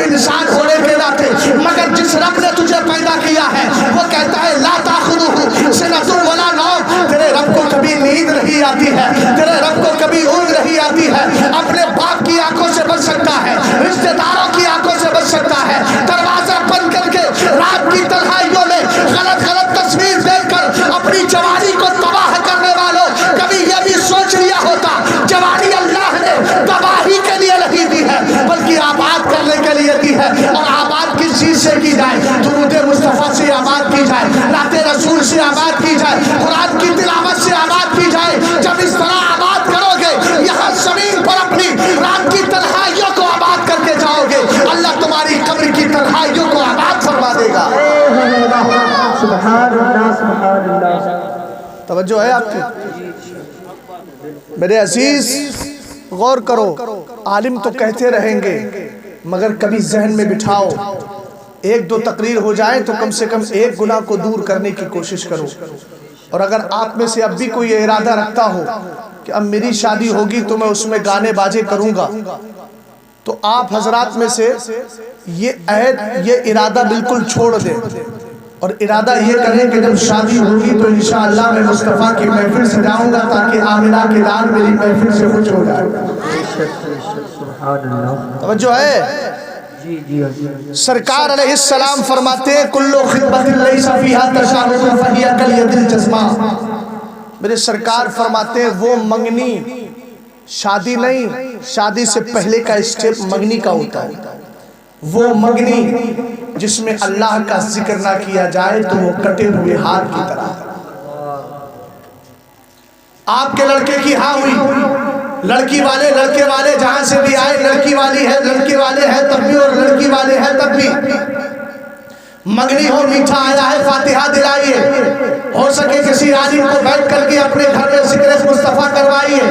انسان ہونے کے ناطے، مگر جس رب نے تجھے پیدا کیا ہے وہ کہتا ہے لا تاخذہ سنۃ ولا نوم، تیرے رب کو کبھی نیند نہیں آتی ہے، تیرے رب کو کبھی اونگ نہیں آتی ہے، اپنے باپ کی آنکھوں سے بچ سکتا ہے، رشتہ داروں کی آنکھوں سے بچ سکتا ہے، دروازہ بند کر کے رات کی تنہائیوں میں غلط غلط تصویر دیکھ کر اپنی جوانی کو تباہ کرنے والوں، کبھی یہ بھی سوچ لیا ہوتا جوانی اللہ نے تباہی کے لیے نہیں دی ہے بلکہ آباد کرنے کے لیے دی ہے، اور آباد کس چیز سے کی جائے؟ درود مصطفیٰ سے آباد کی جائے، نعت رسول سے آباد کی جائے، قرآن کی تلاوت سے آباد کی جائے۔ جب اس طرح آباد کرو گے یہاں زمین پر اپنی رات کی تنہائیوں کو آباد کر کے جاؤ گے، اللہ تمہاری قبر کی تنہائیوں کو آباد فرما دے گا۔ سبحان اللہ سبحان اللہ۔ توجہ ہے آپ کی؟ میرے عزیز غور کرو، عالم تو کہتے رہیں گے مگر کبھی ذہن میں بٹھاؤ، ایک دو تقریر ہو جائے تو کم سے کم ایک گناہ کو دور کرنے کی کوشش کرو۔ اور اگر آپ میں سے اب بھی کوئی ارادہ رکھتا ہو کہ اب میری شادی ہوگی تو میں اس میں گانے باجے کروں گا، تو آپ حضرات میں سے یہ عہد، یہ ارادہ بالکل چھوڑ دیں، اور ارادہ یہ کریں کہ جب شادی ہوگی تو انشاءاللہ میں مصطفیٰ کی محفل سے جاؤں گا تاکہ آمنہ کے لال میری محفل سے خوش ہو جائے۔ توجہ ہے؟ سرکار علیہ السلام فرماتے ہیں کلو خطبت لیس فیہا تشاہد فہی کالید الجزمہ۔ میرے سرکار فرماتے ہیں وہ منگنی، شادی نہیں، شادی سے پہلے کا اسٹیپ منگنی کا ہوتا ہے، وہ منگنی جس میں اللہ کا ذکر نہ کیا جائے تو وہ کٹے ہوئے ہاتھ کی طرح۔ آپ کے لڑکے کی ہاں ہوئی، لڑکی والے لڑکے والے جہاں سے بھی آئے، لڑکی والی ہے لڑکے والے ہیں تب بھی، اور لڑکی والے ہیں تب بھی منگنی ہو، میٹھا آیا ہے فاتحہ دلائیے، ہو سکے کسی عالم کو بیٹھ کر کے اپنے گھر میں ذکر مصطفیٰ کروائیے،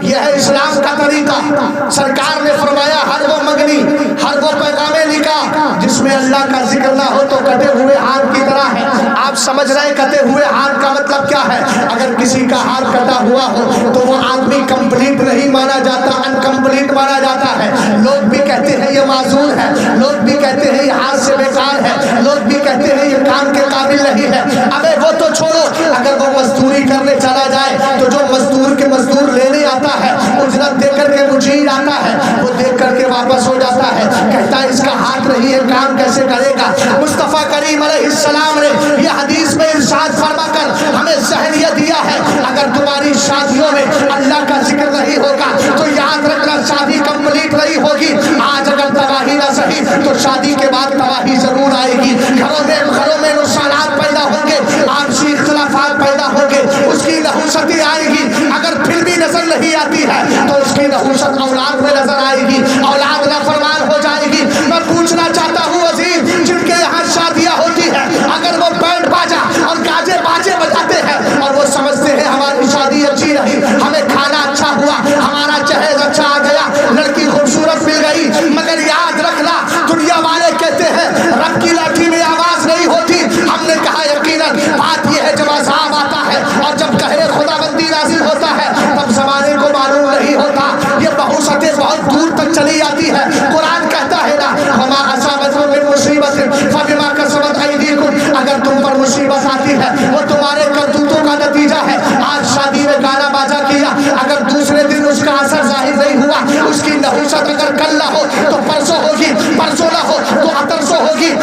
یہ ہے اسلام کا طریقہ۔ سرکار نے فرمایا ہر وہ منگنی، ہر وہ پیغام نکاح جس میں اللہ کا ذکر نہ ہو تو کٹے ہوئے ہاتھ کی طرح ہے۔ آپ سمجھ رہے کٹے ہوئے ہاتھ کا مطلب کیا ہے؟ اگر کسی کا ہاتھ کٹا ہوا ہو تو وہ آدمی کمپلیٹ نہیں مانا جاتا، انکمپلیٹ مانا جاتا ہے۔ لوگ بھی کہتے ہیں یہ معذور ہے، لوگ بھی کہتے ہیں یہ ہاتھ سے بیکار ہے، لوگ بھی کہتے ہیں یہ کام کے قابل نہیں ہے۔ ابے وہ تو چھوڑو، اگر وہ مزدوری کرنے چلا جائے تو جو مزدور کے مزدور لینے آتا ہے، اجرت دے کر کے مجیر آتا ہے، وہ دیکھ کر کے واپس ہو جاتا ہے، کہتا ہے اس کا ہاتھ نہیں ہے، کام کیسے کرے گا؟ مصطفیٰ کریم علیہ السلام نے یہ حدیث میں ارشاد فرما کر ہمیں ذہن یہ دیا ہے اگر تمہاری شادیوں میں اللہ کا ذکر نہیں ہوگا تو یاد رکھنا شادی کمپلیٹ نہیں ہوگی۔ آج اگر تباہی نہ سہی تو شادی کے بعد تباہی ضرور آئے گی۔ گھروں میں نقصانات پیدا ہوں گے، آپسی اختلافات پیدا ہوں گے، اس کی نحوستی آئے گی۔ اگر پھر بھی نظر نہیں آتی ہے تو اس کی نحوست اولاد میں نظر آئے گی، اولاد نافرمان ہو جائے گی۔ میں پوچھنا چاہتا ہوں عزیز جن کے یہاں شادیاں ہوتی ہیں، اگر وہ بینڈ باجا اور گاجے باجے بجاتے ہیں اور وہ سمجھتے ہیں ہماری شادی اچھی رہی، ہمیں کھانا اچھا ہوا، ہمارا جہیز اچھا آ گیا، لڑکی خوبصورت مل گئی، مگر یاد رکھنا دنیا والے کہتے ہیں رب کی لاٹھی میں آواز نہیں ہوتی۔ ہم نے کہا یقیناً بات یہ ہے جب عذاب آتا ہے اور جب قہر خدا بندی نازل ہوتا ہے تب زمانے کو معلوم نہیں ہوتا، یہ بہوستیں بہت دور تک چلی آتی ہے۔ قرآن کہتا ہے نا وما اصابتکم من مصیبت فبما کسبت ایدیکم، اگر تم پر مصیبت آتی ہے وہ تمہارے کرتوتوں کا نتیجہ ہے۔ آج شادی میں گانا باجا کیا، اگر دوسرے دن اس کا اثر ظاہر نہیں ہوا، اس کی نحوست اگر کل نہ ہو تو پرسوں ہوگی، پرسوں نہ ہو تو اترسوں ہوگی،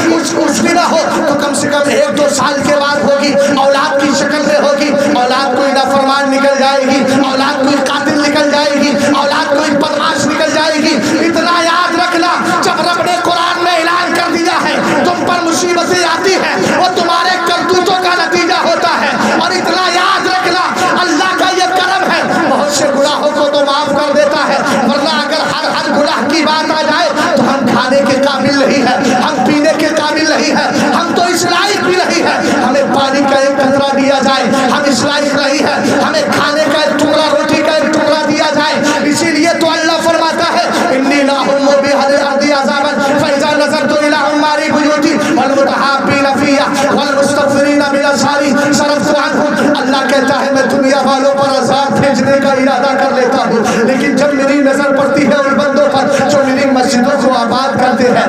اس بھی نہ ہو تو کم سے کم 1-2 سال کے بعد ہوگی، اولاد کی شکل میں ہوگی۔ اولاد کوئی نافرمان نکل جائے گی، اولاد کوئی قاتل نکل جائے گی، اولاد کوئی بدمعاش نکل جائے گی۔ اتنا یاد رکھنا جب رب نے قرآن میں اعلان کر دیا ہے تم پر مصیبتیں آتی ہیں وہ تمہارے کرتوتوں کا نتیجہ ہوتا ہے۔ اور اتنا یاد رکھنا اللہ کا یہ کرم ہے بہت سے گناہوں کو تو معاف کر دیتا ہے، ورنہ اگر ہر گناہ کی بات آ جائے تو ہم کھانے کے قابل نہیں ہے، ہم پینے کے قابل نہیں ہے، ہم تو اس لائق بھی نہیں ہے ہمیں پانی کا ایک قطرہ دیا جائے، ہم اس لائق نہیں ہے ہمیں کھانے کا ایک ٹکڑا، روٹی کا ایک ٹکڑا دیا جائے۔ اسی لیے تو اللہ فرماتا ہے انی لاہم بہل الارض عذابا فاذا نظرت الى عمار بیوت والمتحابین فیہا والمستغفرین بالاسحار صرفت عنہم۔ اللہ کہتا ہے میں دنیا والوں پر عذاب بھیجنے کا ارادہ کر لیتا ہوں، لیکن جب میری نظر پڑتی ہے ان بندوں پر جو میری مسجدوں کو آباد کرتے ہیں،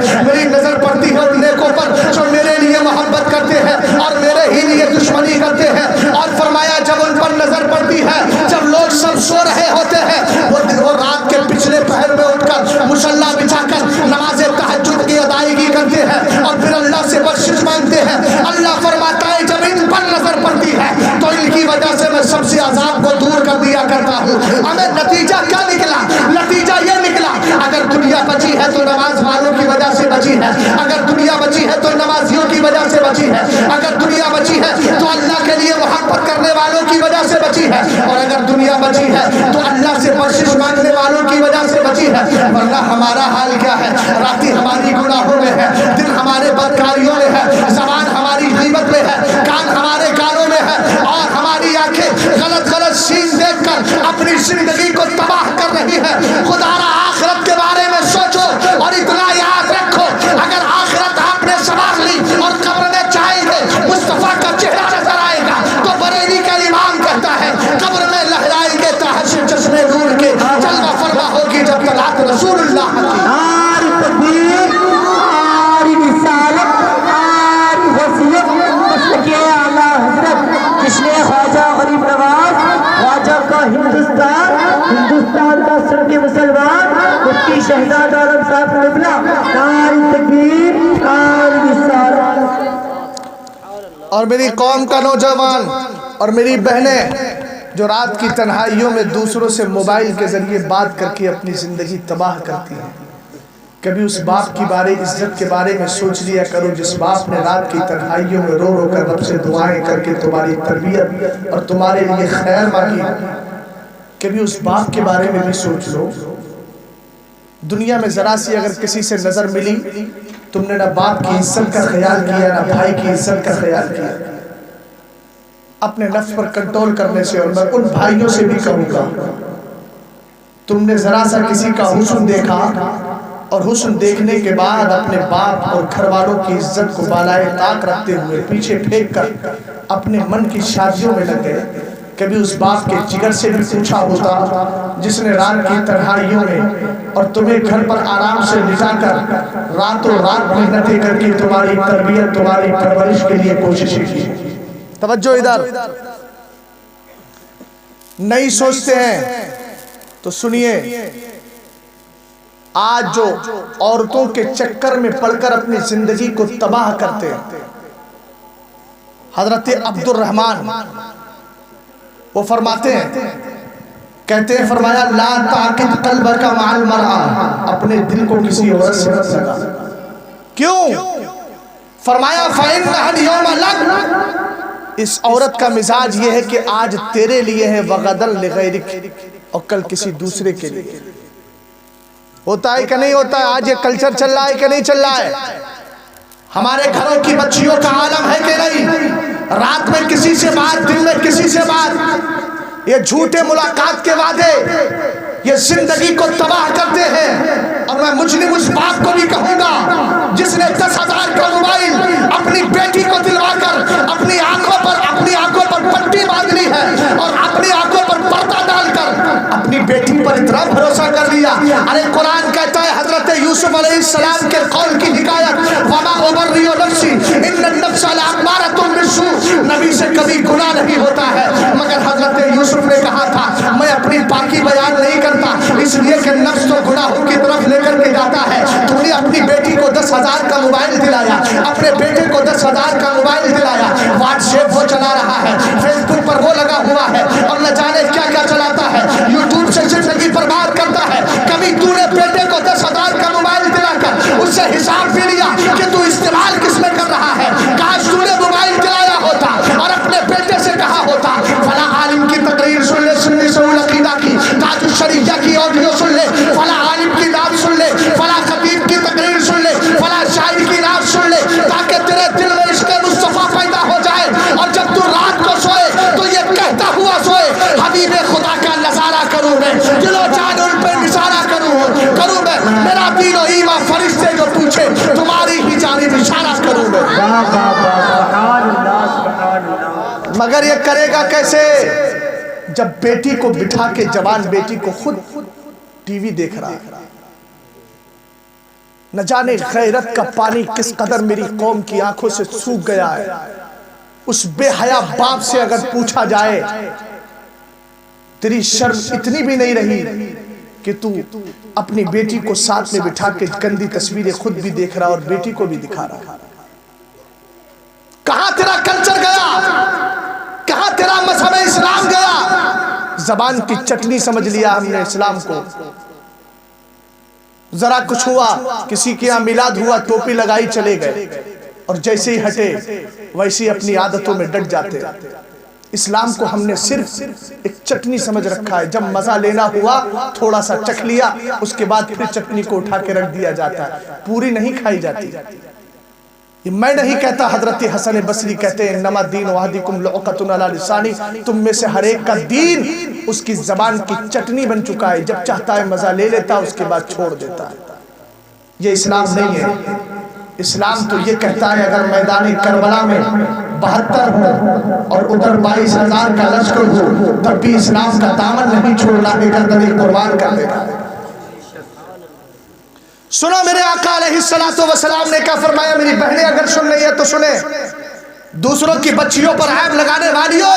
نعرہ تکبیر، نعرہ رسالت۔ اور میری قوم کا نوجوان اور میری بہنیں جو رات کی تنہائیوں میں دوسروں سے موبائل کے ذریعے بات کر کے اپنی زندگی تباہ کرتی ہیں، کبھی اس باپ کی بارے عزت کے بارے میں سوچ لیا کرو جس باپ نے رات کی تنہائیوں میں رو رو کر رب سے دعائیں کر کے تمہاری تربیت اور تمہارے لیے خیر مانگی۔ کبھی اس باپ کے بارے میں بھی سوچ لو۔ دنیا میں ذرا سی اگر کسی سے نظر ملی، تم نے نہ باپ کی عزت کا خیال کیا نہ بھائی کی عزت کا خیال کیا۔ اپنے نفس پر کنٹرول کرنے سے، اور میں ان بھائیوں سے بھی کہوں گا، تم نے ذرا سا کسی کا حسن دیکھا اور حسن دیکھنے کے بعد اپنے باپ اور گھر والوں کی عزت کو بالائے طاق رکھتے ہوئے پیچھے پھینک کر اپنے من کی شادیوں میں لگ گئے۔ کبھی اس باپ کے جگر سے بھی پوچھا ہوتا جس نے رات کی تنہائیوں میں اور تمہیں گھر پر آرام سے لٹا کر راتوں رات محنتیں کر کے تمہاری تربیت تمہاری پرورش کے لیے کوششیں کی۔ توجہ ادھر، نہیں سوچتے ہیں تو سنیے، آج جو عورتوں کے چکر میں پڑ کر اپنی زندگی کو تباہ کرتے ہیں، حضرت عبد الرحمن وہ فرماتے ہیں، کہتے ہیں، فرمایا لا تعقد قلبک مع المرأة، اپنے دل کو کسی عورت سے مت لگا۔ کیوں؟ فرمایا فإنها اليوم لک، اس عورت کا مزاج یہ ہے کہ آج تیرے لیے ہے وغدا لغیرک، اور کل کسی دوسرے کے لیے۔ ہوتا ہے کہ نہیں ہوتا ہے؟ آج یہ کلچر چل رہا ہے کہ نہیں چل رہا ہے؟ ہمارے گھروں کی بچیوں کا عالم ہے کہ نہیں؟ رات میں کسی سے بات، دن میں کسی سے بات، یہ جھوٹے ملاقات کے وعدے یہ زندگی کو تباہ کرتے ہیں۔ اور میں مجرم اس باپ کو بھی کہوں گا جس نے 10,000 کا موبائل اپنی بیٹی کو دلوا کر اپنی آنکھوں پر پٹی باندھ لی ہے اور اپنی آنکھوں پر پردہ ڈال کر اپنی بیٹی پر اتنا بھروسہ کر لیا۔ ارے قرآن کہتا ہے حضرت یوسف علیہ السلام کے قول کی حکایت، وما ابرئ نفسی ان النفس لامارۃ بالسوء، نبی سے کبھی گناہ نہیں ہوتا ہے، مگر حضرت یوسف نے کہا تھا میں اپنی پاکی بیان نہیں کرتا اس لیے کہ نفس تو گناہوں کی طرف لے کر کے جاتا ہے۔ تم نے اپنی بیٹی کو 10,000 کا موبائل دلایا، اپنے بیٹے کو 10,000 کا موبائل دلایا، واٹس ایپ وہ چلا رہا ہے، فیس بک پر وہ لگا ہوا ہے اور نہ جانے کیا کیا چلاتا ہے، یوٹیوب سے زندگی برباد کرتا ہے۔ کبھی تو نے بیٹے کو 10,000 کا موبائل دلا کر اس سے حساب بھی لیا کہ تو استعمال کس میں کر رہا ہے؟ کاش تو نے موبائل دلایا ہوتا اور اپنے بیٹے سے کہا ہوتا فلاں عالم کی تقریر سن لے، سنی سعود عقیدہ کی، تاج الشریعہ کی آڈیو سن لے، فلاں عالم کی نعت سن لے، فلاں خطیب کی تقریر سن لے، فلاں شاعر کی نعت سن لے، تاکہ تیرے دل میں عشق مصطفیٰ پیدا ہو جائے اور جب تو رات کو سوئے تو یہ کہتا ہوا سوئے حبیب خدا کا نظارہ کروں میں، دل و جان ان پہ نثارہ کروں میں، میرا دین و ایمان فرشتے جو پوچھے تمہاری ہی جانب اشارہ کروں میں۔ مگر یہ کرے گا کیسے؟ جب بیٹی کو بٹھا کے، جوان بیٹی کو خود ٹی وی دیکھ رہا ہے۔ نہ جانے غیرت کا پانی کس قدر میری قوم کی آنکھوں سے سوکھ گیا ہے۔ اس بے حیا باپ سے اگر پوچھا جائے تیری شرم اتنی بھی نہیں رہی کہ تو اپنی بیٹی کو ساتھ میں بٹھا کے گندی تصویریں خود بھی دیکھ رہا اور بیٹی کو بھی دکھا رہا؟ کہاں تیرا کلچر گیا؟ کہاں تیرا مذہب اسلام گیا؟ زبان کی چٹنی سمجھ لیا ہم نے اسلام کو۔ ذرا کچھ ہوا، کسی کے یہاں میلاد ہوا، ٹوپی لگائی چلے گئے، اور جیسے ہی ہٹے ویسے ہی اپنی عادتوں میں ڈٹ جاتے۔ اسلام کو ہم نے صرف ایک چٹنی سمجھ رکھا ہے، جب مزہ لینا ہوا تھوڑا سا چکھ لیا، اس کے بعد پھر چٹنی کو اٹھا کے رکھ دیا جاتا ہے، پوری نہیں کھائی جاتی۔ یہ میں نہیں کہتا، حضرت حسن بصری کہتے ہیں انما الدین احدکم لعقۃ علی لسانی، تم میں سے ہر ایک کا دین اس کی زبان کی چٹنی بن چکا ہے، جب چاہتا ہے مزہ لے لیتا اس کے بعد چھوڑ دیتا ہے۔ یہ اسلام نہیں ہے۔ اسلام تو یہ کہتا ہے اگر میدان کربلا میں 72 ہو اور ادھر 22,000 کا لشکر ہو تب بھی اسلام کا دامن نہیں چھوڑنا، گردن قربان کر دے گا۔ سنو میرے آقا علیہ السلام نے کیا فرمایا؟ میری بہنیں اگر سن رہی ہے تو سنیں، دوسروں کی بچیوں پر عیب لگانے والیوں،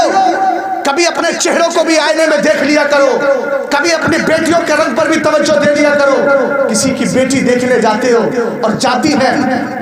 کبھی اپنے چہروں کو بھی آئینے میں دیکھ لیا کرو۔ کبھی اپنی بیٹیوں کے رنگ پر بھی توجہ دے دیا کرو. کسی کی بیٹی دیکھنے جاتے ہو اور جاتی ہے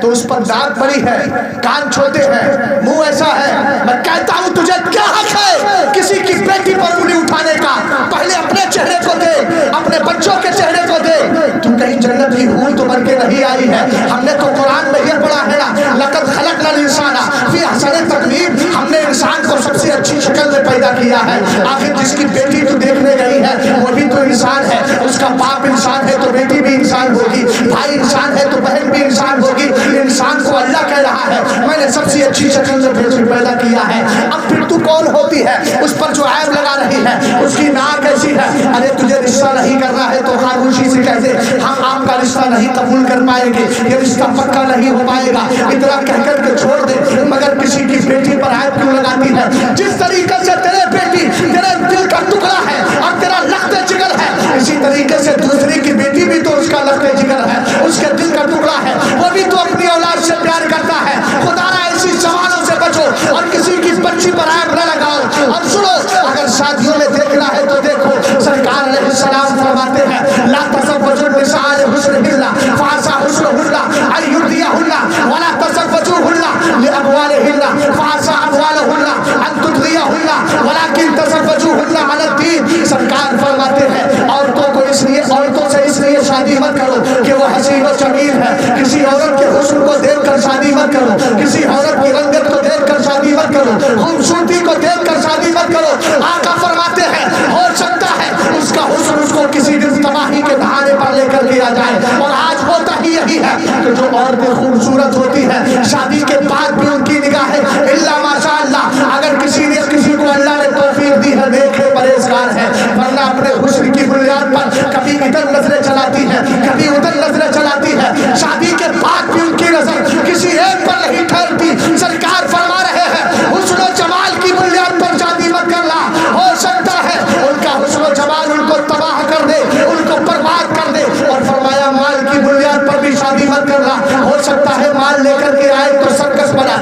تو اس پر داغ پڑی ہے, کان چھوٹے ہیں, منہ ایسا ہے, میں کہتا ہوں تجھے کیا حق ہے کسی کی بیٹی پر انگلی اٹھانے کا؟ پہلے اپنے چہرے کو دے, اپنے بچوں کے چہرے کو دے. تو کہیں جنت کی حور تو بن کے نہیں آئی ہے؟ ہم نے تو قرآن میں یہ پڑھا ہے نا, لقد خلقنا الانسان فی احسن تقویم, ہم نے انسان کو سب سے اچھی شکل میں پیدا کیا ہے. آخر جس کی بیٹی تو دیکھنے گئی ہے وہ بھی تو انسان ہے, اس کا باپ انسان ہے تو بیٹی بھی انسان ہوگی, بھائی انسان ہے تو بہن بھی انسان ہوگی. انسان کو اللہ کہہ رہا ہے میں نے سب سے اچھی شکل میں پیدا کیا ہے. اب پھر تو کون ہوتی ہے اس پر جو عیب لگا رہی ہے؟ اس کی ناک ایسی ہے, ارے تجھے رشتہ نہیں کرنا ہے تو خاموشی سے کہہ دے ہم آپ کا رشتہ نہیں قبول کر پائیں گے, یہ رشتہ پکا نہیں ہو پائے گا, اتنا کہہ کر کے چھوڑ دے. مگر کسی کی بیٹی پر عیب کیوں لگاتی ہے؟ جس طریقے سے تیرے بیٹی تیرے دل کا ٹکڑا ہے اور تیرا لخت جگر ہے, اسی طریقے سے دوسری کی بیٹی بھی تو اس کا لخت جگر ہے, اس کے دل کا ٹکڑا ہے, وہ بھی تو اپنی اولاد سے پیار کرتا ہے. خدا نہ ایسی سوالوں سے بچو اور کسی کی بچی پر عیب نہ لگاؤ. اور سنو, اگر شادیوں میں دیکھنا ہے تو دیکھو, سرکار علیہ السلام فرماتے ہیں لا تزوجوا النساء لحسنهن فعسى حسنهن ان يرضيهن ولا تزوجوهن لاموالهن فعسى اموالهن ان تطغيهن ولكن تزوجوهن على الدين. سرکار فرماتے ہیں عورتوں کو اس لیے, عورتوں سے اس لیے شادی مت کرو کہ وہ حسین و جمیل ہے. کسی عورت کے حسن کو دیکھ کر شادی مت کرو, کسی عورت کی رنگت کو دیکھ کر شادی مت کرو, خوبصورتی کو دیکھ کر شادی مت کرو. آقا فرماتے ہیں ہو سکتا ہے اس کا حسن اس کو کسی دن تباہی کے دہانے پر لے کر دیا جائے. اور آج ہوتا ہی یہی ہے کہ جو عورتیں خوبصورت ہوتی ہیں شادی کے بعد بھی ان کی نگاہیں الا ماشاء اللہ, اگر کسی نے کسی کو اللہ نے توفیق دی ہے دیکھے پرہیزگار ہے, ورنہ اپنے حسن کی بنیاد پر کبھی ادھر نظریں چلاتی ہے کبھی ادھر نظریں چلاتی ہے. شادی کے بعد بھی ان کی نظر کسی ایک پر نہیں ٹھہرتی. سرکار فرما رہے ہیں حسن و جمال کی بنیاد پر شادی مت کرنا. ہو سکتا ہے ان کا حسن و جمال ان کو تباہ کر دے, ان کو برباد کر دے. اور فرمایا مال کی بنیاد پر بھی شادی مت کرنا. ہو سکتا ہے مال لے کر کے آئے تو سرکس بنا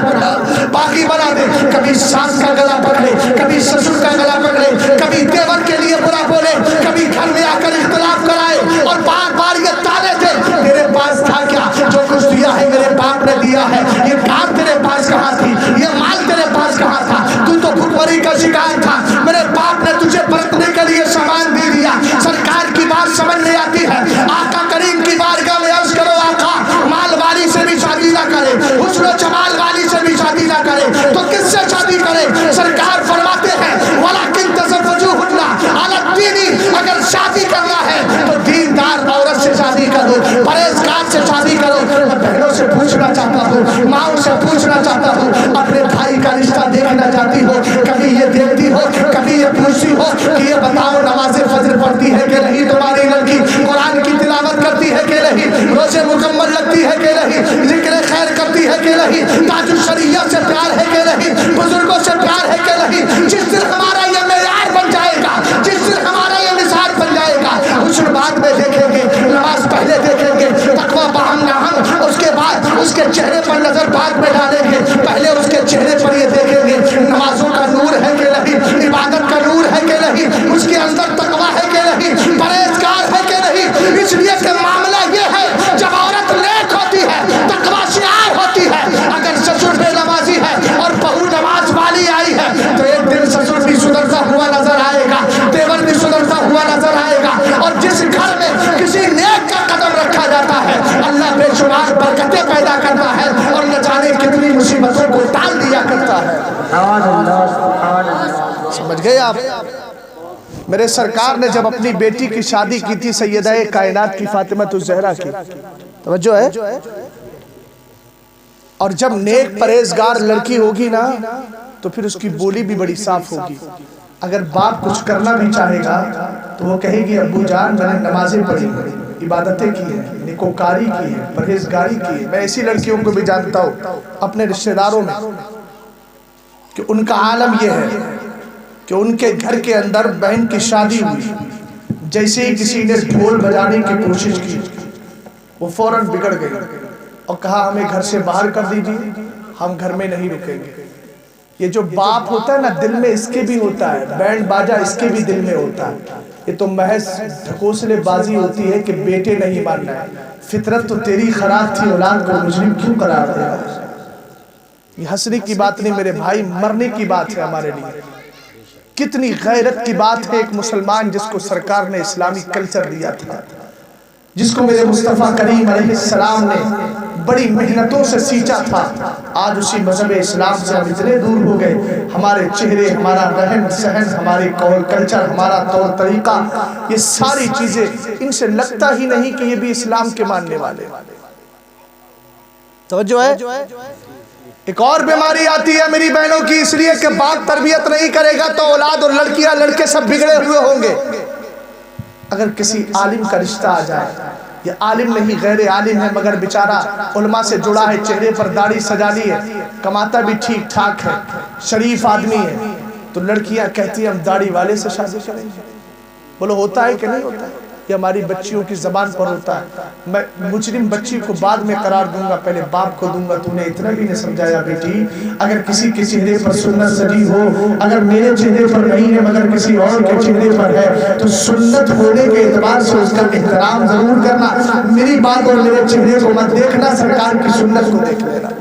باقی بنا دے, کبھی ساس کا گلا پکڑے, کبھی سسر کا گلا پکڑے, کبھی دیور کے لیے برا بولے, کبھی گھر میں آ کر اختلاف کرائے اور بار بار یہ تانے دے میرے پاس تھا کیا, جو کچھ دیا ہے میرے باپ نے دیا ہے, یہ کار تیرے پاس کہاں تھی, یہ مال تیرے پاس کہاں تھا, تو بھوکمری کا شکار تھا, میرے باپ نے تجھے برتنے کے لیے سامان دے دیا. سرکار کی بات سمجھ نہیں آتی ہے. آقا کریم کی بارگاہ میں عرض کرو آقا مال والی سے بھی شادی نہ کرے, حسن و جمال والی سے بھی شادی نہ کرے تو کس سے شادی کرے؟ سرکار فرماتے ہیں وَلَكِنْ تَزَوَّجُوهُنَّ عَلَى الدِّينِ, اگر شادی کرنا ہے تو دیندار عورت سے شادی کرو, پرہیزگار سے شادی کرو. میں بہنوں سے پوچھنا چاہتا ہوں, ماؤں سے پوچھنا چاہتا ہوں, اپنے بھائی کا رشتہ دیکھنا چاہتی ہو, کبھی یہ دیکھتی ہو, کبھی یہ پوچھتی ہو کہ یہ بتاؤ نماز فجر پڑھتی ہے کہ نہیں تمہاری لڑکی, قرآن کی تلاوت کرتی ہے کہ نہیں, روزے مکمل لگتی ہے کہ نہیں, ذکر خیر کرتی ہے کہ نہیں, تاج الشریعہ سے پیار ہے کہ نہیں, بزرگوں سے پیار ہے کہ نہیں. جس دن ہمارا یہ معیار بن جائے گا, جس دن ہمارا یہ مثال بن جائے گا, حسن بعد میں دیکھیں گے, نماز پہلے دیکھیں گے, تقویٰ باہم نہم اس کے بعد اس کے چہرے پر نظر بعد میں ڈالیں گے, پہلے اس کے چہرے پر یہ دیکھیں گے نمازوں کا نور ہے کہ نہیں, عبادت کا نور ہے کہ نہیں, اس کے اندر تقویٰ ہے کہ نہیں, پرہیزگار ہے کہ نہیں. اس لیے کہ معاملہ یہ ہے جب عورت نیک ہوتی ہے تقویٰ شعار ہوتی ہے. اگر سسر بے نمازی ہے اور بہو نماز والی آئی ہے تو ایک دن سسر بھی سدھرتا ہوا نظر آئے گا, دیور بھی سدھرتا ہوا نظر آئے گا. اور جس گھر میں کسی نیک کا قدم رکھا جاتا ہے اللہ بے شمار برکتیں پیدا کرتا ہے اور نہ جانے کتنی مصیبتوں کو ٹال دیا کرتا ہے. سمجھ گئے آپ؟ میرے سرکار نے جب اپنی بیٹی کی شادی کی تھی سیدہ کائنات کی فاطمہ الزہرا کی, توجہ ہے, اور جب نیک پرہیزگار لڑکی ہوگی نا تو پھر اس کی بولی بھی بڑی صاف ہوگی. اگر باپ کچھ کرنا بھی چاہے گا تو وہ کہے گی ابو جان میں نے نمازیں پڑھی ہیں, عبادتیں کی ہیں, نیکوکاری کی ہے, پرہیزگاری کی ہے. میں ایسی لڑکیوں کو بھی جانتا ہوں اپنے رشتہ داروں میں کہ ان کا عالم یہ ہے کہ ان کے گھر کے اندر بہن کی شادی ہوئی, جیسے ہی کسی نے ڈھول بجانے کی کوشش کی وہ فوراً بگڑ گئی اور کہا ہمیں گھر سے باہر کر دیجیے, ہم گھر میں نہیں رکیں گے. یہ جو باپ ہوتا ہے نا دل میں اس کے بھی ہوتا ہے, بینڈ باجا اس کے بھی دل میں ہوتا ہے, یہ تو محض ڈھکوسلے بازی ہوتی ہے کہ بیٹے نہیں ماننا ہے، فطرت تو تیری خراب تھی، اولاد کو مجرم کیوں قرار دیا؟ یہ ہنسنے کی بات نہیں میرے بھائی، مرنے کی بات ہے ہمارے لیے۔ کتنی غیرت کی بات ہے ایک مسلمان جس کو سرکار نے اسلامی کلچر دیا تھا، جس کو میرے مصطفیٰ کریم علیہ السلام نے بڑی محنتوں سے سینچا تھا، آج اسی مذہب اسلام سے ہم اتنے دور ہو گئے، ہمارے چہرے، ہمارا رہن سہن، ہماری قول کلچر، ہمارا طور طریقہ، یہ ساری چیزیں ان سے لگتا ہی نہیں کہ یہ بھی اسلام کے ماننے والے۔ توجہ ہے؟ ایک اور بیماری آتی ہے میری بہنوں کی، اس لیے کہ باپ تربیت نہیں کرے گا تو اولاد اور لڑکیاں لڑکے سب بگڑے ہوئے ہوں گے۔ اگر کسی عالم کا رشتہ آ جائے، یہ عالم نہیں غیر عالم ہے مگر بیچارہ علماء سے جڑا ہے، چہرے پر داڑھی سجا لی ہے، کماتا بھی ٹھیک ٹھاک ہے، شریف آدمی ہے، تو لڑکیاں کہتی ہیں ہم داڑھی والے سے شادی کریں گے۔ بولو ہوتا ہے کہ نہیں ہوتا ہے؟ یہ ہماری بچیوں کی زبان پر ہوتا ہے۔ میں مجرم بچی کو بعد میں قرار دوں گا، پہلے باپ کو دوں گا۔ تو نے اتنا بھی نہیں سمجھایا بیٹی، اگر کسی کے چہرے پر سنت سجی ہو، اگر میرے چہرے پر نہیں ہے مگر کسی اور کے چہرے پر ہے، تو سنت ہونے کے اعتبار سے اس کا احترام ضرور کرنا۔ میری بات اور میرے چہرے کو مت دیکھنا، سرکار کی سنت کو دیکھ لینا۔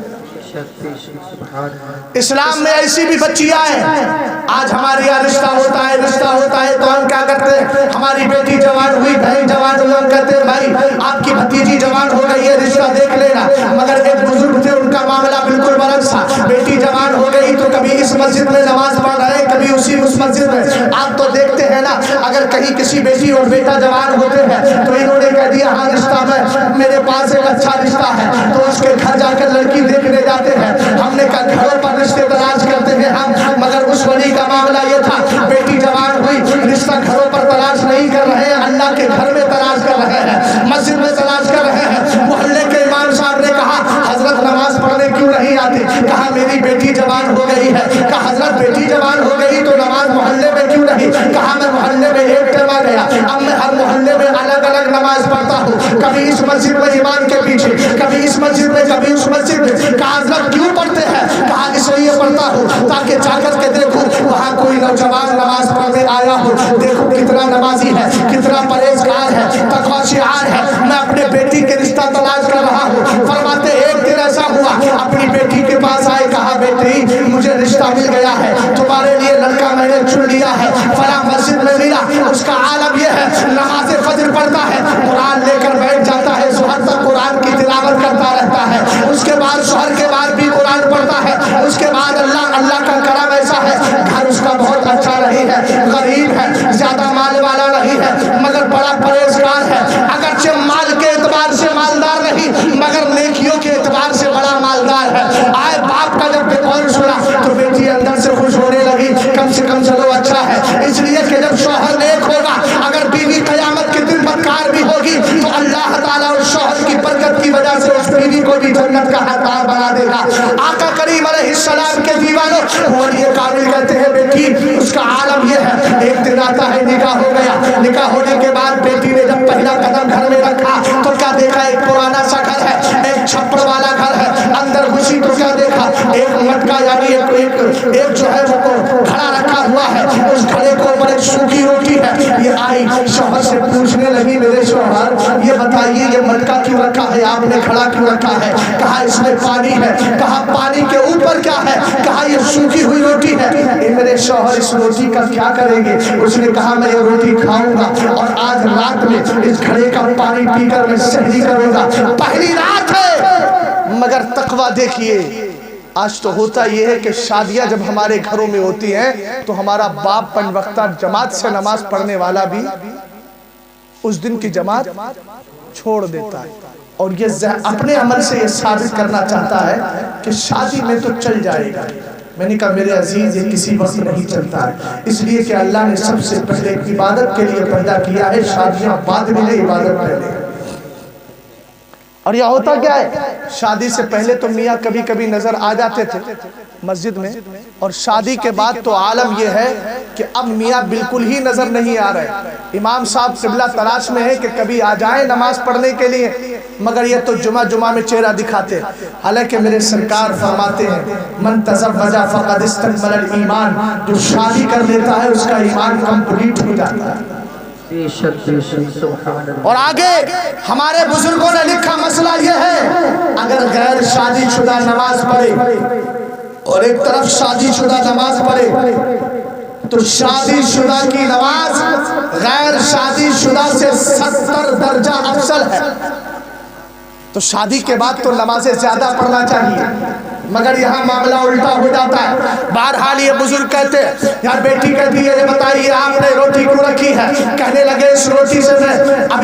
اسلام میں ایسی بھی بچیاں ہیں، آج ہمارے یہاں رشتہ ہوتا ہے تو ہم کیا کرتے ہیں؟ ہماری بیٹی جوان ہوئی، بہن جوان ہوئی، ہم کہتے ہیں بھائی آپ کی بھتیجی جوان ہو گئی ہے، رشتہ دیکھ لینا۔ مگر ایک بزرگ تھے، ان کا معاملہ بالکل برعکس تھا، بیٹی جوان ہو گئی تو کبھی اس مسجد میں نماز پڑھ رہے، کبھی اسی اس مسجد میں۔ آپ تو دیکھتے ہیں نا، اگر کہیں کسی بیٹی اور بیٹا جوان ہوتے ہیں تو انہوں نے کہہ دیا ہاں رشتہ میں میرے پاس ایک اچھا رشتہ ہے، تو اس کے گھر جا کر لڑکی دیکھنے جاتے ہیں۔ ہم نے کہا گھروں پر رشتے تلاش کرتے ہیں ہم، مگر اس ولی کا معاملہ یہ تھا، بیٹی جوان ہوئی، رشتہ گھروں پر تلاش نہیں کر رہے ہیں، اللہ کے گھر میں تلاش کر رہے ہیں، مسجد میں تلاش کر رہے ہیں۔ محلے کے امام صاحب نے کہا حضرت نماز پڑھنے کیوں نہیں آتی؟ کہا میری بیٹی جوان ہو گئی ہے۔ کہا حضرت بیٹی جوان ہو گئی تو نماز محلے میں کیوں نہیں؟ کہا میں محلے میں ایک ٹائم آ گیا، اب میں ہر محلے میں الگ الگ نماز پڑھتا ہوں، کبھی اس مسجد میں امام کے پیچھے، کبھی اس مسجد میں، کبھی اس مسجد میں۔ کہا حضرت کیوں پڑھتے ہیں؟ کہا اس لیے پڑھتا ہوں تاکہ جا کر کے دیکھوں وہاں کوئی نوجوان نماز پڑھنے آیا ہو، دیکھوں کتنا نمازی ہے، کتنا پرہیزگار ہے، تقویٰ شعار ہے۔ میں اپنے بیٹی کے رشتہ تلاش کر رہا ہوں۔ فرماتے ایک دن ایسا ہوا، اپنی بیٹی کے پاس آئے، کہا بیٹی مجھے رشتہ مل گیا ہے، تمہارے لیے لڑکا میں نے چن لیا ہے، فلاں مسجد میں ملا۔ اس کا عالم یہ ہے نماز فجر پڑھتا ہے، قرآن لے کر بیٹھ جاتا ہے، ظہر تک قرآن کی تلاوت کرتا رہتا ہے، اس کے بعد شوہر کے بعد بھی قرآن پڑھتا ہے، اس کے بعد اللہ کا کرم ایسا ہے، گھر اس کا بہت اچھا نہیں ہے، غریب ہے، زیادہ مال والا نہیں ہے، مگر بڑا پرہیزگار ہے، اگرچہ مال کے اعتبار سے مالدار نہیں مگر نیکیوں کے اعتبار سے بڑا مالدار ہے۔ آئے باپ کا جب قول سنا تو بیٹی اندر سے خوش ہونے لگی، کم سے کم چلو اچھا ہے، اس لیے کہ جب شوہر نیک ہوگا، اگر بیوی قیامت کے دن بدکار بھی ہوگی تو اللہ تعالیٰ اس شوہر کی برکت کی وجہ سے اس بیوی کو بھی جنت کا حقدار بنا دے گا۔ آقا کریم علیہ السلام کے دیوانوں ولی کامل کہتے ہیں بیٹی اس کا عالم یہ ہے، ایک دن آتا ہے نکاح ہو گیا، نکاح ہونے کے بعد بیٹی نے جب پہلا قدم گھر میں رکھا تو کیا دیکھا؟ ایک پرانا سا گھر ہے، ایک چھپڑ والا گھر ہے، اندر گھسی تو کیا دیکھا؟ ایک مٹکا یعنی ایک جو ہے وہ کھڑا رکھا ہوا ہے، اس کھڑے کو اوپر ایک سوکھی روٹی ہے۔ یہ آئی شوہر سے پوچھنے لگی میرے شوہر یہ بتائیے یہ مٹکا کیوں رکھا ہے، آپ نے کھڑا کیوں رکھا ہے؟ کہا اس میں پانی ہے۔ کہا پانی کے اوپر کیا ہے؟ کہا یہ سوکھی ہوئی روٹی ہے۔ اے میرے شوہر اس روٹی کا کیا کریں گے؟ اس نے کہا میں یہ روٹی کھاؤں گا اور آج رات میں اس گھڑے کا پانی پی کر میں سحری کروں گا۔ پہلی رات ہے مگر تقویٰ دیکھیے، آج تو ہوتا یہ ہے کہ شادیاں جب ہمارے گھروں میں ہوتی ہیں تو ہمارا باپ پنج وقتہ جماعت سے نماز پڑھنے والا بھی اس دن کی جماعت چھوڑ دیتا ہے، اور یہ اپنے عمل سے یہ ثابت کرنا چاہتا ہے کہ شادی میں تو چل جائے گا۔ میں نے کہا میرے عزیز یہ کسی وقت نہیں چلتا ہے، اس لیے کہ اللہ نے سب سے پہلے عبادت کے لیے پیدا کیا ہے، شادیاں بعد میں ہے، عبادت پہلے۔ اور یہ ہوتا کیا ہے؟ شادی سے پہلے تو میاں کبھی کبھی نظر آ جاتے تھے مسجد میں، اور شادی کے بعد تو عالم یہ ہے کہ اب میاں بالکل ہی نظر نہیں آ رہے۔ امام صاحب قبلہ تلاش میں ہے کہ کبھی آ جائیں نماز پڑھنے کے لیے، مگر یہ تو جمعہ میں چہرہ دکھاتے۔ حالانکہ میرے سرکار فرماتے ہیں من تزوج فقد استکمل الایمان، جو شادی کر لیتا ہے اس کا ایمان کمپلیٹ ہو جاتا ہے۔ بے شک سبحان اللہ۔ اور آگے ہمارے بزرگوں نے لکھا مسئلہ یہ ہے، اگر غیر شادی شدہ نماز پڑھے اور ایک طرف شادی شدہ نماز پڑھے تو شادی شدہ کی نماز غیر شادی شدہ سے 70 درجہ افضل ہے۔ تو شادی کے بعد تو نمازیں زیادہ پڑھنا چاہیے، مگر یہاں معاملہ الٹا ہو جاتا ہے۔ بہرحال یہ بزرگ کہتے ہیں، یار بیٹی کہتی ہے یہ بتائیے آپ نے روٹی کیوں رکھی ہے؟ کہنے لگے اس روٹی سے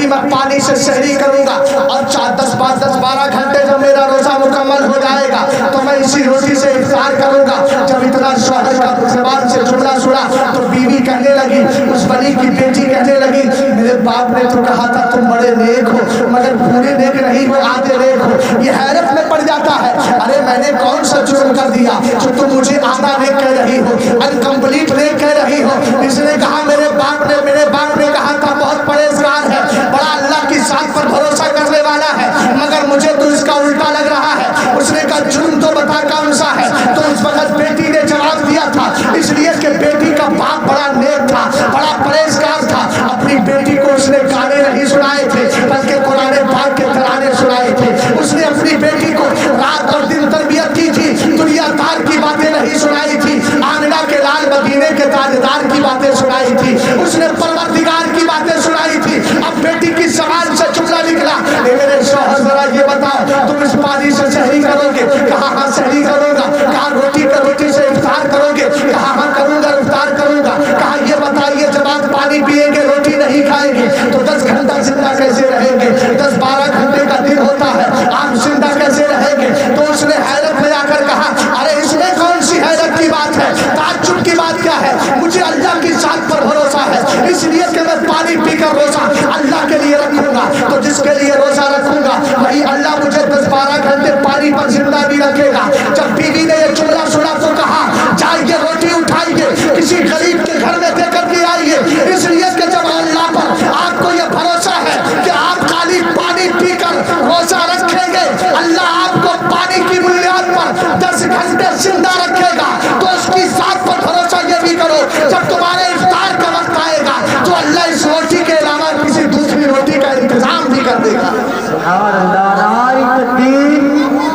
میں پانی سے سحری کروں گا اور 10-12 گھنٹے جب میرا روزہ مکمل ہو جائے گا تو میں اسی روٹی سے افطار کروں گا۔ جب اتنا شوہر کا زبان سے جملہ سنا تو بیوی کہنے لگی، اس بلی کی بیٹی کہنے لگی، میرے باپ نے تو کہا تھا تم بڑے نیک ہو مگر پورے نیک نہیں ہو، آدھے نیک ہو۔ یہ حیرت میں پڑ جاتا ہے، ارے میں نے کون سا جرم کر دیا جو تم مجھے آدھا نیک کہہ رہی ہو، انکمپلیٹ نیک کہہ رہی ہو؟ اس نے کہا میرے باپ نے کہا تھا بہت پرہیزگار ہے، بڑا اللہ کی ذات پر بھروسہ کرنے والا ہے، مگر مجھے تو اس کا الٹا لگ رہا ہے۔ اس نے کہا جرم تو بتا کون سا ہے؟ تو اس وقت بیٹی نے جواب دیا تھا، اس لیے کہ بیٹی کا باپ بڑا نیک تھا، بڑا پرہیزگار تھا، اپنی بیٹی کو اس نے گانے نہیں سنائے تھے بلکہ قرآن پاک کے ترانے سنائے تھے۔ اس نے اپنی بیٹی کو رات اور دن تربیت کی تھی، دنیا دار کی باتیں نہیں سنائی تھی، آمنہ کے لال مدینے کے تاجدار کی باتیں سنائی تھی، اس نے پروردگار کی باتیں سنائی تھی۔ اب بیٹی کی زبان سے جملہ نکلا، اے میرے شوہر ذرا یہ بتاؤ تم اس پانی سے سحری کرو گے؟ کہا ہاں سحری کروں گا۔ کہا روٹی سے افطار کرو گے؟ کہا ہاں کروں گا، افطار کروں گا۔ کہا یہ بتائیے جب آپ پانی پیئیں گے روٹی نہیں کھائیں گے تو 10 گھنٹہ زندہ کیسے رہیں گے؟ 10-12 گھنٹے کا دن ہوتا ہے، آپ زندہ کیسے رہیں گے؟ تو اس نے حیرت میں آ کر کہا، ارے اس میں کون سی حیرت کی بات ہے، تعجب کی بات کیا ہے؟ مجھے اللہ کی ذات پر بھروسہ ہے، اس لیے کہ میں پانی پی کر روزہ اللہ کے لیے رکھوں گا، تو جس کے لیے روزہ رکھوں گا وہی اللہ مجھے 10-12 گھنٹے پانی پر زندہ بھی رکھے گا۔ جب بیوی نے یہ جملہ سنا تو کہا جائیے روٹی اٹھائیے کسی غریب کے گھر میں دے کر کے آئیے، اس لیے کہ جب اللہ پر آپ کو یہ بھروسہ ہے کہ آپ خالی پانی پی کر روزہ رکھیں گے، اللہ آپ کو پانی کی بنیاد پر 10 گھنٹے زندہ رکھے گا، تو اس کی ذات پر بھروسہ یہ بھی کرو جب تمہارے افطار کا وقت آئے گا تو اللہ اس روٹی کے علاوہ کسی دوسری روٹی کا انتظام بھی کر دے گا۔ سبحان اللہ، نعرہ تکبیر،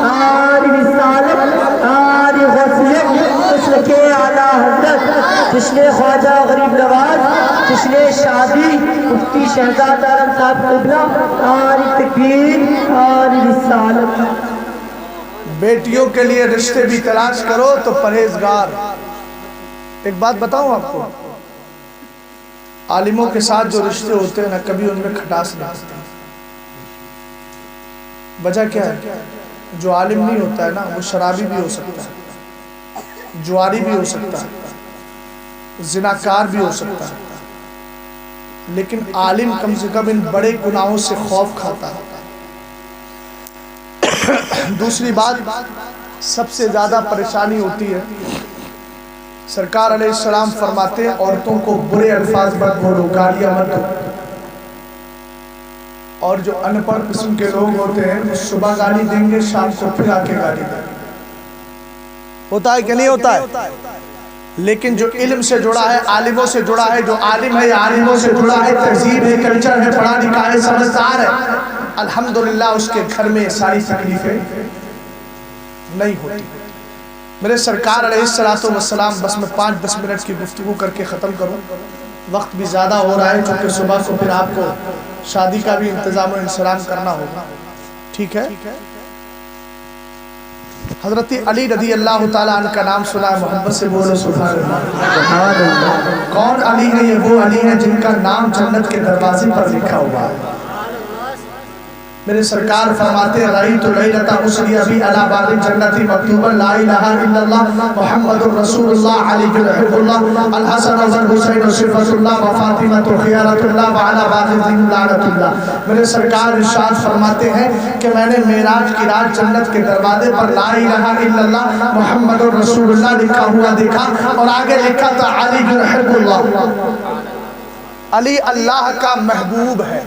نعرہ رسالت، نعرہ غفلت، مسلک اعلیٰ حضرت جشن خواجہ غریب نواز، جشن شادی مفتی شہزاد عالم صاحب قبلہ، نعرہ تکبیر، نعرہ رسالت۔ بیٹیوں کے لیے رشتے بھی تلاش کرو تو پرہیزگار۔ ایک بات بتاؤں آپ کو، عالموں کے ساتھ جو رشتے ہوتے ہیں نا کبھی ان میں کھٹاس نہیں ہوتی۔ وجہ کیا ہے؟ جو عالم نہیں ہوتا ہے نا وہ شرابی بھی ہو سکتا ہے، جواری بھی ہو سکتا ہے، زناکار بھی ہو سکتا ہے، لیکن عالم کم سے کم ان بڑے گناہوں سے خوف کھاتا ہے۔ دوسری بات سب سے زیادہ پریشانی ہوتی ہے، سرکار علیہ السلام فرماتے ہیں عورتوں کو برے الفاظ مت بولو، گالیاں مت دو، اور جو ان پڑھ قسم کے لوگ ہوتے ہیں وہ صبح گالی دیں گے شام کو پھر آ کے گالی دیں گے۔ ہوتا ہے کہ نہیں ہوتا ہے؟ لیکن جو علم سے جڑا ہے، عالموں سے جڑا ہے، جو عالم ہے یا عالموں سے جڑا ہے، تہذیب ہے، کلچر ہے، پڑھا لکھا ہے، سمجھدار ہے، الحمدللہ اس کے گھر میں ساری تکلیفیں نہیں ہوتی۔ میرے سرکار علیہ السلام، بس میں 5-10 منٹ کی گفتگو کر کے ختم کروں، وقت بھی زیادہ ہو رہا ہے چونکہ صبح کو پھر آپ کو شادی کا بھی انتظام و انصرام کرنا ہوگا، ٹھیک ہے؟ حضرت علی رضی اللہ تعالیٰ عنہ کا نام سنا ہے، محبت سے بولو سبحان اللہ۔ کون علی ہے؟ یہ وہ علی ہے جن کا نام جنت کے دروازے پر لکھا ہوا ہے۔ میرے سرکار فرماتے ہیں رأیت لیلۃ اسری بی علی باب الجنۃ مکتوبا لا الہ الا اللہ محمد رسول اللہ علی حب اللہ الحسن والحسین صفۃ اللہ وفاطمہ خیرۃ اللہ وعلی باب الدین لعنۃ اللہ۔ میرے سرکار ارشاد فرماتے ہیں کہ میں نے معراج کی رات جنت کے دروازے پر لا الہ الا اللہ محمد رسول اللہ لکھا ہوا دیکھا، اور آگے لکھا تھا علی حب اللہ، علی اللہ کا محبوب ہے،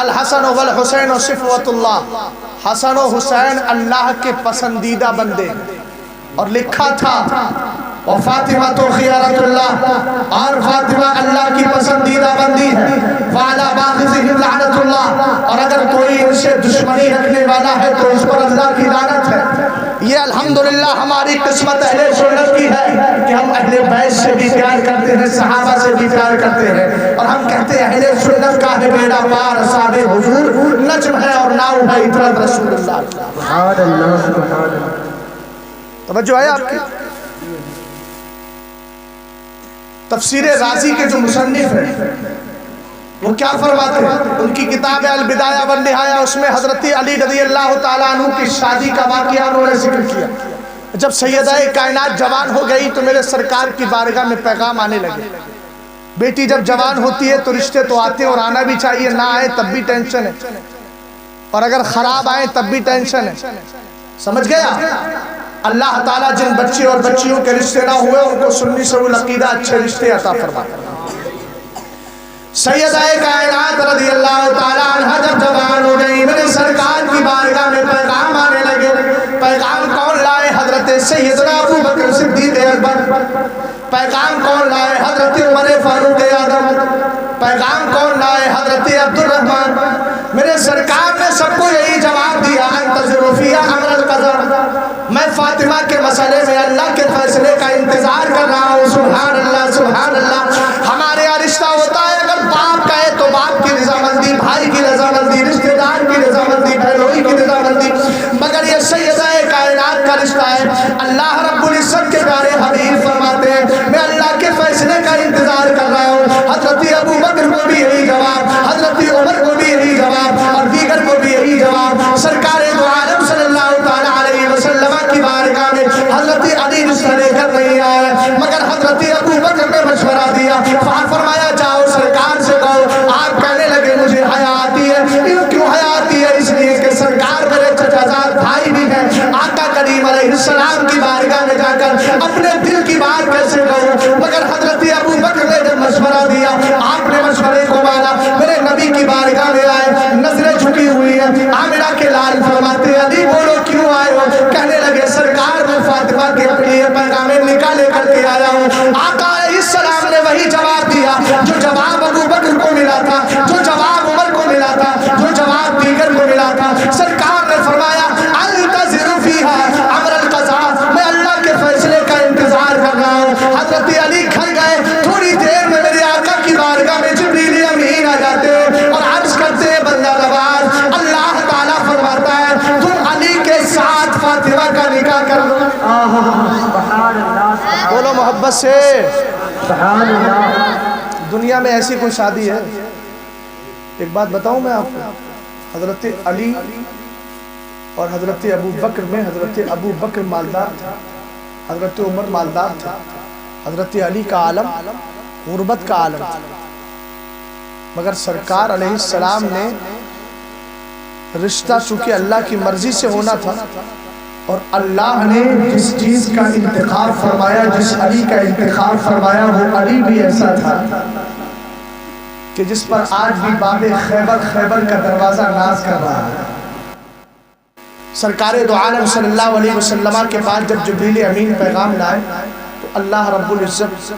الحسن والحسین صفوت اللہ، حسن و حسین اللہ کے پسندیدہ بندے، اور لکھا تھا اور فاطمہ تو خیارتullah، اور فاطمہ اللہ کی پسندیدہ بندی ہے، وعلی باغضہم لعنت اللہ، اور اگر کوئی ان سے دشمنی رکھنے والا ہے تو اس پر اللہ کی لعنت ہے۔ یہ الحمدللہ ہماری قسمت اہل سنت کی ہے کہ ہم اہل بیت سے بھی پیار کرتے ہیں، صحابہ سے بھی پیار کرتے ہیں، اور ہم کہتے ہیں اہل سنت کا ہے بیڑا پار اصحاب حضور، نجم ہے اور ناؤ ہے اطرت رسول اللہ۔ سبحان اللہ سبحان اللہ۔ توجہ ہے آپ کی؟ تفسیر رازی کے جو مصنف ہیں وہ کیا فرماتے ہیں؟ ان کی کتاب البدایہ والنہایہ، اس میں حضرت علی رضی اللہ تعالیٰ عنہ کی شادی کا واقعہ انہوں نے ذکر کیا۔ جب سیدہ کائنات جوان ہو گئی تو میرے سرکار کی بارگاہ میں پیغام آنے لگے۔ بیٹی جب جوان ہوتی ہے تو رشتے تو آتے ہیں اور آنا بھی چاہیے، نہ آئے تب بھی ٹینشن ہے، اور اگر خراب آئے تب بھی ٹینشن ہے۔ سمجھ گیا؟ اللہ تعالیٰ جن بچے اور بچیوں کے رشتے نہ ہوئے ان کو سنی سہول عقیدہ اچھے رشتے عطا فرمائے۔ سیدہ کائنات رضی اللہ تعالیٰ عنہ جب جوان ہو گئی، میرے سرکار کی بارگاہ میں پیغام آنے لگے۔ پیغام کون لائے؟ حضرت سیدنا ابو بکر صدیق اکبر۔ پیغام کون لائے؟ حضرت عمر فاروق اعظم۔ پیغام کون لائے؟ حضرت عبد الرحمن۔ میرے سرکار نے سب کو یہی جواب دیا، انتظروا فی امر القضاء، میں فاطمہ کے مسئلے میں اللہ کے فیصلے کا انتظار کر رہا ہوں۔ سبحان اللہ سبحان اللہ۔ ہمارے یہاں رشتہ ہوتا ہے، اگر باپ کہے تو باپ کی رضامندی، بھائی کی رضامندی، رشتہ دار کی رضامندی، بہنوئی کی رضامندی، مگر یہ سیدہ کائنات کا رشتہ ہے۔ اللہ رب العزت کے پیارے حبیب فرماتے ہیں میں اللہ کے فیصلے کا انتظار کر رہا ہوں۔ حضرت ابو بکر کو بھی یہی جواب، حضرت عمر کو بھی یہی جواب، اور دیگر کو بھی یہی جواب۔ سرکار دو عالم صلی اللہ تعالیٰ علیہ وسلم کی بارگاہ میں حضرت علی رشتہ لے کر نہیں آئے، مگر حضرت ابو بکر نے مشورہ دیا، فرمایا جاؤ سرکار سے کہو۔ آپ کہنے لگے مجھے حیا آتی ہے۔ کیوں حیا آتی ہے؟ اس لیے کہ سرکار میرے چچا زاد بھائی بھی ہیں، آقا کریم علیہ السلام کی بارگاہ میں جا کر اپنے دل کی بات کیسے کہوں؟ مگر حضرت ابو بکر نے جب مشورہ دیا، آپ نے مشورے کو مانا، میرے نبی کی بارگاہ میں آئے، نظریں جھکی ہوئی ہیں۔ عامرہ کے لال فرماتے علی بولو کیوں آئے ہو؟ کہنے لگے سرکار میں فاطمہ کے لیے پیغام نکاح لے کر کے آیا ہوں۔ آقا علیہ السلام نے وہی جواب دیا جو جواب ابو بکر کو ملا تھا، جو جواب عمر کو ملا تھا، جو جواب دیگر کو ملا تھا۔ سرکار نے فرمایا انتظروا فیہا امر القضاء، میں اللہ کے فیصلے کا انتظار کر رہا ہوں۔ حضرت علی گھر گئے، تھوڑی دیر میں میرے آقا کی بارگاہ میں جبریل امین آ جاتے اور عرض کرتے ہیں بندہ نواز، اللہ تعالیٰ فرماتا ہے تم علی کے ساتھ فاطمہ کا نکاح کر دو۔ سبحان اللہ بولو محبت سے سبحان اللہ۔ دنیا میں ایسی کوئی شادی ہے؟ ایک بات بتاؤں میں آپ کو، حضرت علی اور حضرت ابو بکر میں حضرت ابو بکر مالدار تھا، حضرت عمر مالدار تھا، حضرت علی کا عالم غربت کا عالم تھا، مگر سرکار علیہ السلام نے رشتہ چونکہ اللہ کی مرضی سے ہونا تھا، اور اللہ نے جس چیز کا انتخاب فرمایا، جس علی کا انتخاب فرمایا، وہ علی بھی ایسا تھا کہ جس پر آج بھی باب خیبر کا دروازہ ناز کر رہا ہے۔ سرکار دو عالم صلی اللہ علیہ وسلم کے پاس جب جبریل امین پیغام لائے تو اللہ رب العزت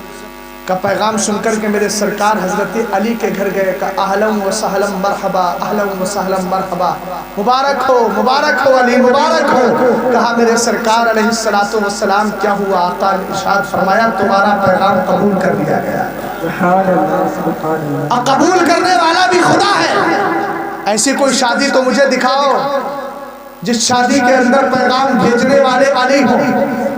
کا پیغام سن کر کے میرے سرکار حضرت علی کے گھر گئے، کہا اہلاً و سہلاً مرحبا، اہلاً و سہلاً مرحبا، مبارک ہو علی، مبارک ہو۔ کہا میرے سرکار علیہ السلام کیا ہوا؟ آقا نے ارشاد فرمایا تمہارا پیغام قبول کر لیا گیا۔ سبحان اللہ سبحان اللہ۔ قبول کرنے والا بھی خدا ہے۔ ایسی کوئی شادی تو مجھے دکھاؤ جس شادی کے اندر پیغام بھیجنے والے علی ہو،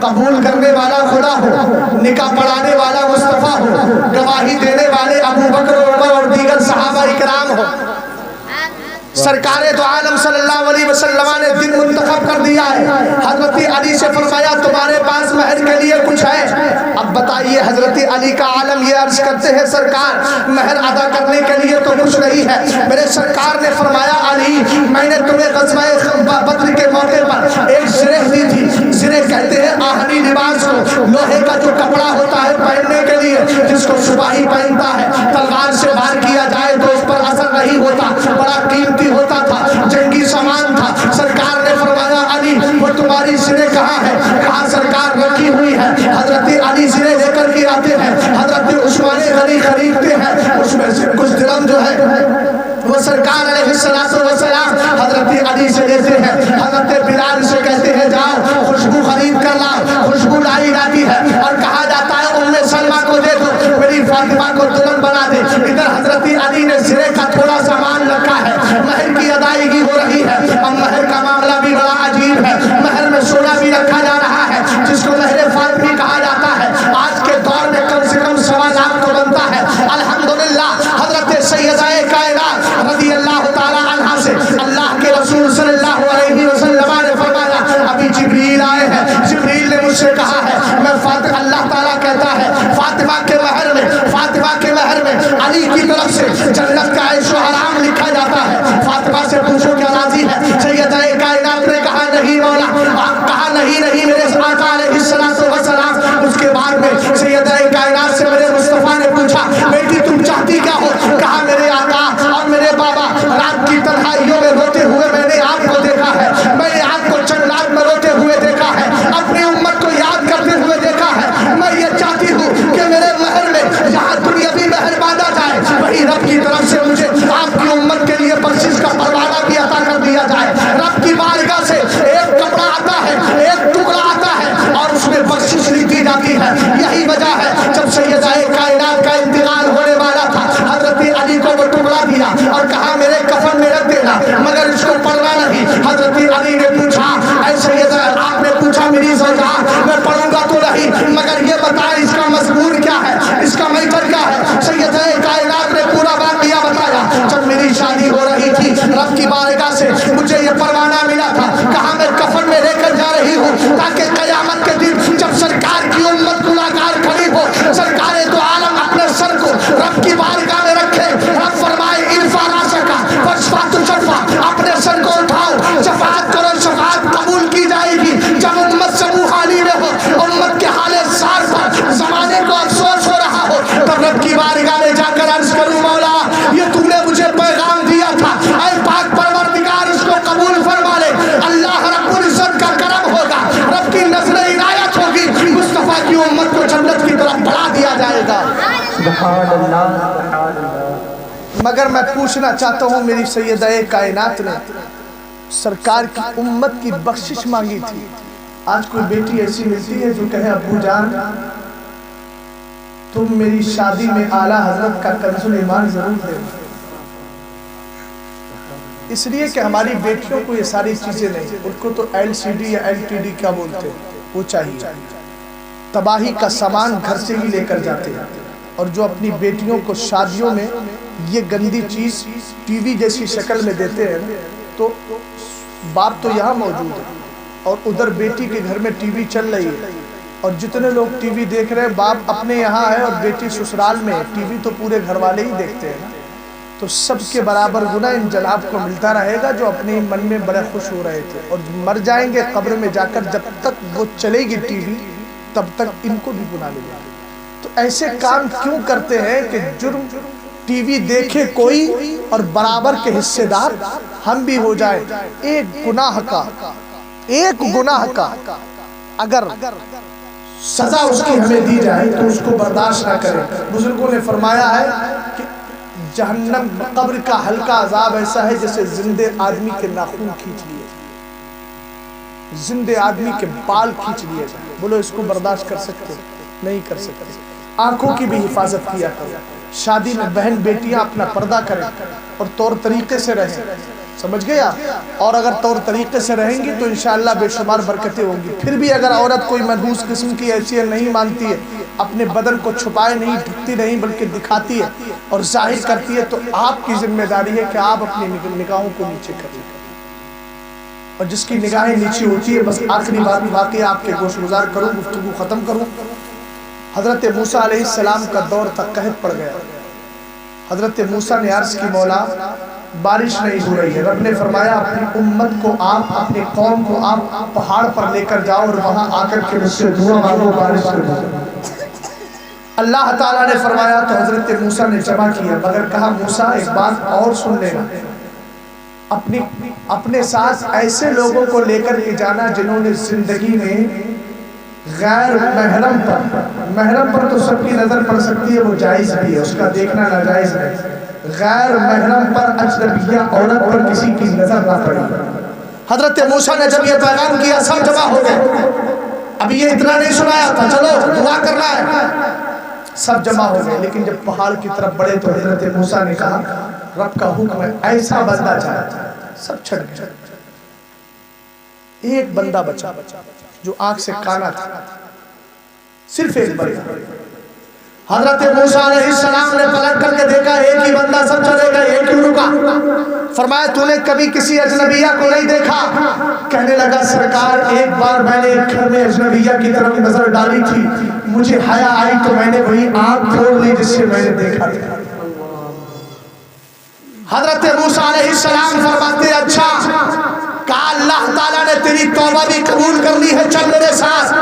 قبول کرنے والا خدا ہو، نکاح پڑھانے والا مصطفیٰ ہو، گواہی دینے والے ابو بکر عمر اور دیگر صحابہ اکرام ہو۔ سرکار دو عالم صلی اللہ علیہ وسلم نے دن منتخب کر دیا ہے۔ حضرت علی سے فرمایا تمہارے پاس مہر کے لیے کچھ ہے؟ اب بتائیے حضرت علی کا عالم یہ عرض کرتے ہیں سرکار مہر ادا کرنے کے لیے تو کچھ نہیں ہے۔ میرے سرکار نے فرمایا علی میں نے تمہیں غزوہ بدر کے موقع پر ایک زرہ دی تھی۔ زرہ کہتے ہیں آہنی لباس کو، لوہے کا جو کپڑا ہوتا ہے پہننے کے لیے، جس کو سپاہی پہنتا ہے، تلوار سے وار کیا جائے تو اس پر اثر نہیں ہوتا، بڑا قیمتی ہوتا تھا، جنگی سامان تھا۔ سرکار نے فرمایا علی وہ تمہاری زرہ کہاں ہے؟ کہا سرکار رکھی ہوئی ہے۔ حضرت علی گا مگر اس کو پڑھنا نہیں۔ حضرت علی نے پوچھا اے سیدہ، آپ نے پوچھا میری زوجہ میں پڑھوں گا تو نہیں مگر یہ بتائیں اس کا مضمون کیا ہے، اس کا میٹر کیا ہے؟ سیدہ کائنات نے پورا واقعہ بتایا۔ جب میری شادی ہو رہی تھی رب کی بارگاہ سے مجھے یہ پروانہ ملا تھا، کہا میں کفن میں لے کر جا رہی ہوں تاکہ قیامت کے دن جب سرکار کی امت گناہگار کھڑی ہو، سرکار تو عالم اپنے سر کو رب کی بارگاہ میں رکھے، رب فرمائے ارفع راسک واشفع تشفع، اپنے سر کو اٹھاؤ شفاعت کرو شفاعت قبول کی جائے گی۔ جب امت سے منہ خالی میں ہو، امت کے حال سار پر زمانے کو افسوس ہو رہا ہو، تب رب کی بارگاہ میں جا کر عرض کروں مولا یہ تو نے مجھے پیغام دیا تھا، اے پاک پروردگار اس کو قبول فرما لے۔ اللہ رب العزت کا کرم ہوگا، رب کی نظر عنایت ہوگی، مصطفیٰ کی امت کو جنت کی طرف بڑھا دیا جائے گا۔ سبحان اللہ سبحان اللہ۔ مگر میں پوچھنا چاہتا ہوں میری سیدہ کائنات نے سرکار کی امت کی بخشش مانگی تھی، آج کوئی بیٹی ایسی ملتی ہے جو کہے ابو جان تم میری شادی میں اعلیٰ حضرت کا کنز ایمان ضرور دے، اس لیے کہ ہماری بیٹیوں کو یہ ساری چیزیں نہیں، ان کو تو LCD یا LTD کیا بولتے ہیں وہ چاہیے، تباہی کا سامان گھر سے ہی لے کر جاتے ہیں، اور جو اپنی بیٹیوں کو شادیوں میں یہ گندی چیز ٹی وی جیسی شکل میں دیتے ہیں تو باپ تو یہاں موجود ہے اور ادھر بیٹی کے گھر میں ٹی وی چل رہی ہے، اور جتنے لوگ ٹی وی دیکھ رہے ہیں باپ اپنے یہاں ہے اور بیٹی سسرال میں ہے، ٹی وی تو پورے گھر والے ہی دیکھتے ہیں، تو سب کے برابر گناہ ان جناب کو ملتا رہے گا جو اپنے من میں بڑے خوش ہو رہے تھے، اور مر جائیں گے قبر میں جا کر جب تک وہ چلے گی ٹی وی تب تک ان کو بھی گناہ لے گا۔ تو ایسے کام کیوں کرتے ہیں کہ جرم ٹی وی دیکھے کوئی اور برابر کے حصے دار ہم بھی ہو جائے، ایک گناہ کا اگر سزا اس کی ہمیں دی جائے تو اس کو برداشت نہ کریں۔ بزرگوں نے فرمایا ہے کہ جہنم قبر کا ہلکا عذاب ایسا ہے جیسے زندے آدمی کے ناخن کھینچ لیے، زندے آدمی کے بال کھینچ لیے جائیں۔ بولو اس کو برداشت کر سکتے؟ نہیں کر سکتے۔ آنکھوں کی بھی حفاظت کیا کرو، شادی میں بہن بیٹیاں اپنا پردہ کریں اور طور طریقے سے رہیں، سمجھ گیا؟ اور اگر طور طریقے سے رہیں گی تو انشاءاللہ بے شمار برکتیں ہوں گی۔ پھر بھی اگر عورت کوئی محبوس قسم کی حیثیت نہیں مانتی ہے، اپنے بدن کو چھپائے نہیں، ڈھکتی نہیں بلکہ دکھاتی ہے اور ظاہر کرتی ہے، تو آپ کی ذمہ داری ہے کہ آپ اپنی نگاہوں کو نیچے کریں، اور جس کی نگاہیں نیچے ہوتی ہے، بس آخری بات واقعہ آپ کے گوش گزار کروں، گفتگو ختم کروں۔ حضرت موسیٰ علیہ السلام کا دور تک قحط پڑ گیا، حضرت موسیٰ نے عرض کی مولا بارش نہیں ہو رہی ہے، رب نے فرمایا اپنی امت کو آپ اپنی قوم کو آپ پہاڑ پر لے کر جاؤ اور وہاں آ کر کے مجھ سے دعا مانگو بارش کر دو۔ اللہ تعالیٰ نے فرمایا تو حضرت موسیٰ نے جمع کیا، مگر کہا موسیٰ ایک بات اور سن لینا، اپنے ساتھ ایسے لوگوں کو لے کر کے جانا جنہوں نے زندگی میں غیر محرم پر تو سب کی نظر پڑ سکتی ہے، وہ جائز بھی ہے، اس کا دیکھنا ناجائز ہے، غیر محرم پر اجنبیہ عورت پر کسی کی نظر نہ پڑی۔ حضرت موسیٰ نے جب یہ پیغام کیا سب جمع ہو گئے، اب یہ اتنا نہیں سنایا تھا چلو دعا کرنا ہے، سب جمع ہو گئے، لیکن جب پہاڑ کی طرف بڑھے تو حضرت موسیٰ نے کہا رب کا حکم ہے ایسا بندہ چاہتا ہے، سب چھٹ گئے، ایک بندہ بچا جو آنکھ سے کانا تھا، صرف ایک بندہ۔ حضرت موسیٰ علیہ السلام نے پلٹ کر کے دیکھا ایک ہی بندہ، سب چلے گئے، ایک ہی رکا۔ فرمایا تو نے کبھی کسی اجنبیہ کو نہیں دیکھا؟ کہنے لگا سرکار ایک بار میں نے ایک گھر میں اجنبیہ کی طرف نظر ڈالی تھی، مجھے حیا آئی تو میں نے وہی آنکھ پھوڑ لی جس سے میں نے دیکھا تھا۔ حضرت موسیٰ علیہ السلام فرماتے اچھا، کہا اللہ تعالیٰ نے تیری توبہ بھی قبول کر لی ہے، چل میرے ساتھ۔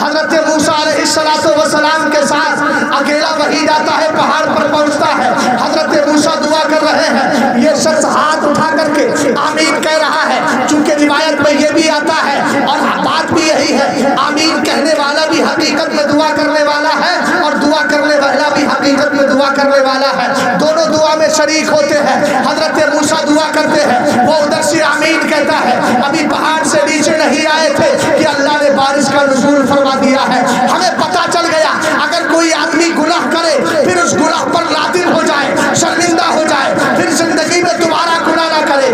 حضرت موسیٰ علیہ السلام کے ساتھ اکیلا وحی جاتا ہے، پہاڑ پر پہنچتا ہے، حضرت موسیٰ دعا کر رہے ہیں، یہ شخص ہاتھ اٹھا کر کے آمین کہہ رہا ہے، چونکہ روایت میں یہ بھی آتا ہے اور بات بھی یہی ہے، آمین کہنے والا بھی حقیقت میں دعا کرنے والا ہے اور دعا کرنے والا بھی حقیقت میں دعا کرنے والا ہے، دونوں دعا میں شریک ہوتے ہیں۔ حضرت موسیٰ دعا کرتے ہیں، وہ ادھر سے آمین کہتا ہے، ابھی پہاڑ سے نیچے نہیں آئے تھے کہ اللہ نے بارش کا نزول فرما دیا ہے۔ ہمیں پتہ چل گیا اگر کوئی آدمی گناہ کرے پھر اس گناہ پر نادم ہو جائے، شرمندہ ہو جائے، پھر زندگی میں دوبارہ گناہ نہ کرے،